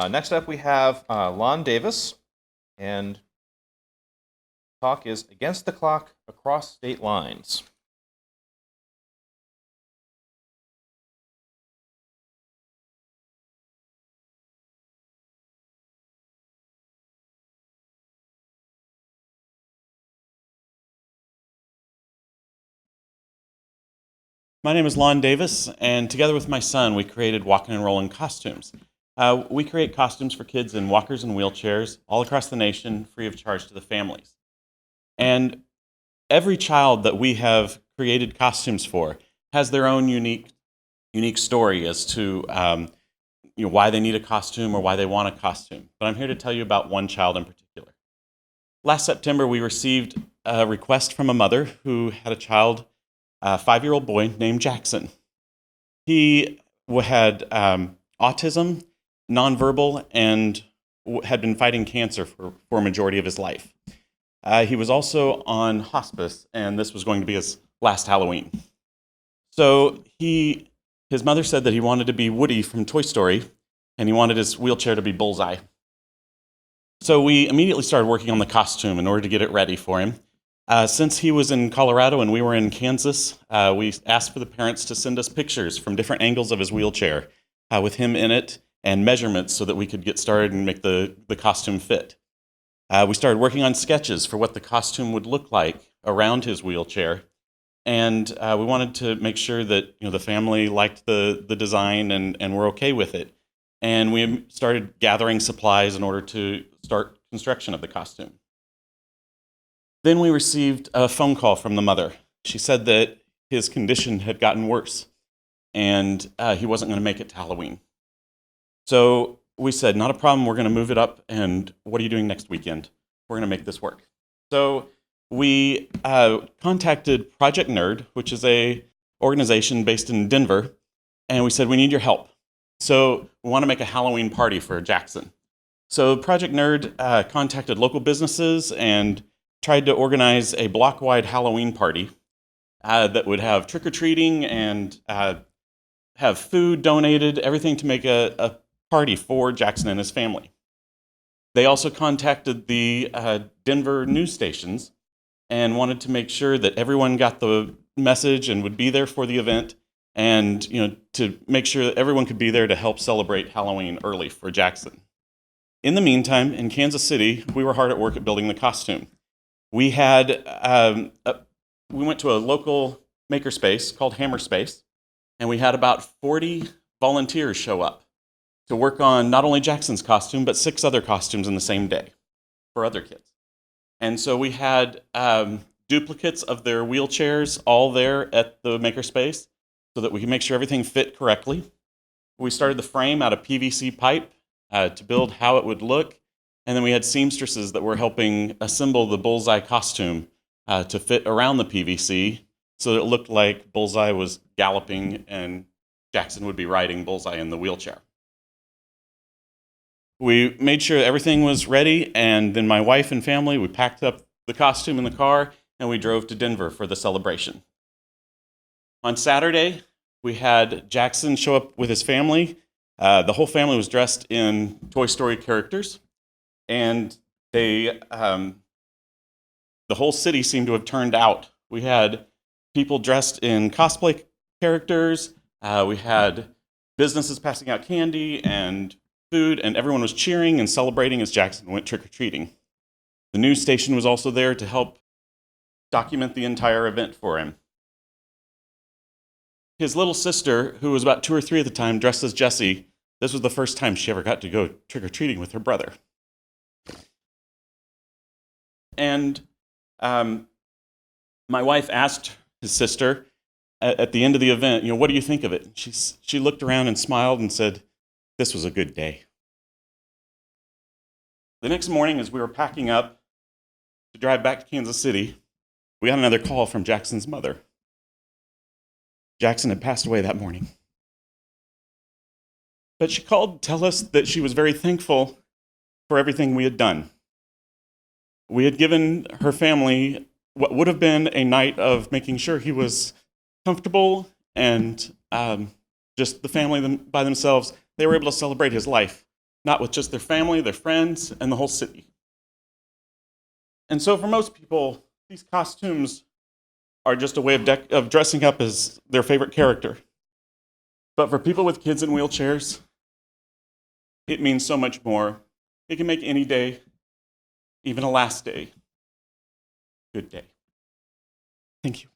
Next up, we have Lon Davis, and talk is Against the Clock Across State Lines. My name is Lon Davis, and together with my son, we created Walkin Rollin Costumes. We create costumes for kids in walkers and wheelchairs all across the nation, free of charge to the families. And every child that we have created costumes for has their own unique story as to why they need a costume or why they want a costume. But I'm here to tell you about one child in particular. Last September, we received a request from a mother who had a child, a 5-year-old boy named Jackson. He had autism, nonverbal, and had been fighting cancer for a majority of his life. He was also on hospice, and this was going to be his last Halloween. So his mother said that he wanted to be Woody from Toy Story, and he wanted his wheelchair to be Bullseye. So we immediately started working on the costume in order to get it ready for him. Since he was in Colorado and we were in Kansas, we asked for the parents to send us pictures from different angles of his wheelchair with him in it and measurements so that we could get started and make the costume fit. We started working on sketches for what the costume would look like around his wheelchair. And we wanted to make sure that the family liked the design and were okay with it. And we started gathering supplies in order to start construction of the costume. Then we received a phone call from the mother. She said that his condition had gotten worse and he wasn't going to make it to Halloween. So we said, not a problem, we're going to move it up, and what are you doing next weekend? We're going to make this work. So we contacted Project Nerd, which is an organization based in Denver, and we said, we need your help. So we want to make a Halloween party for Jackson. So Project Nerd contacted local businesses and tried to organize a block-wide Halloween party that would have trick-or-treating and have food donated, everything to make a party for Jackson and his family. They also contacted the Denver news stations and wanted to make sure that everyone got the message and would be there for the event, and to make sure that everyone could be there to help celebrate Halloween early for Jackson. In the meantime, in Kansas City, we were hard at work at building the costume. We had we went to a local makerspace called Hammerspace, and we had about 40 volunteers show up to work on not only Jackson's costume, but 6 other costumes in the same day for other kids. And so we had duplicates of their wheelchairs all there at the makerspace so that we could make sure everything fit correctly. We started the frame out of PVC pipe to build how it would look. And then we had seamstresses that were helping assemble the Bullseye costume to fit around the PVC so that it looked like Bullseye was galloping and Jackson would be riding Bullseye in the wheelchair. We made sure everything was ready, and then my wife and family, we packed up the costume in the car, and we drove to Denver for the celebration. On Saturday, we had Jackson show up with his family. The whole family was dressed in Toy Story characters, and the whole city seemed to have turned out. We had people dressed in cosplay characters. We had businesses passing out candy and food, and everyone was cheering and celebrating as Jackson went trick-or-treating. The news station was also there to help document the entire event for him. His little sister, who was about 2 or 3 at the time, dressed as Jessie, this was the first time she ever got to go trick-or-treating with her brother. And my wife asked his sister at the end of the event, what do you think of it? She looked around and smiled and said, this was a good day. The next morning, as we were packing up to drive back to Kansas City, we got another call from Jackson's mother. Jackson had passed away that morning. But she called to tell us that she was very thankful for everything we had done. We had given her family what would have been a night of making sure he was comfortable and just the family by themselves. They were able to celebrate his life not with just their family, their friends, and the whole city. And so for most people, these costumes are just a way of dressing up as their favorite character. But for people with kids in wheelchairs, it means so much more. It can make any day, even a last day, good day. Thank you.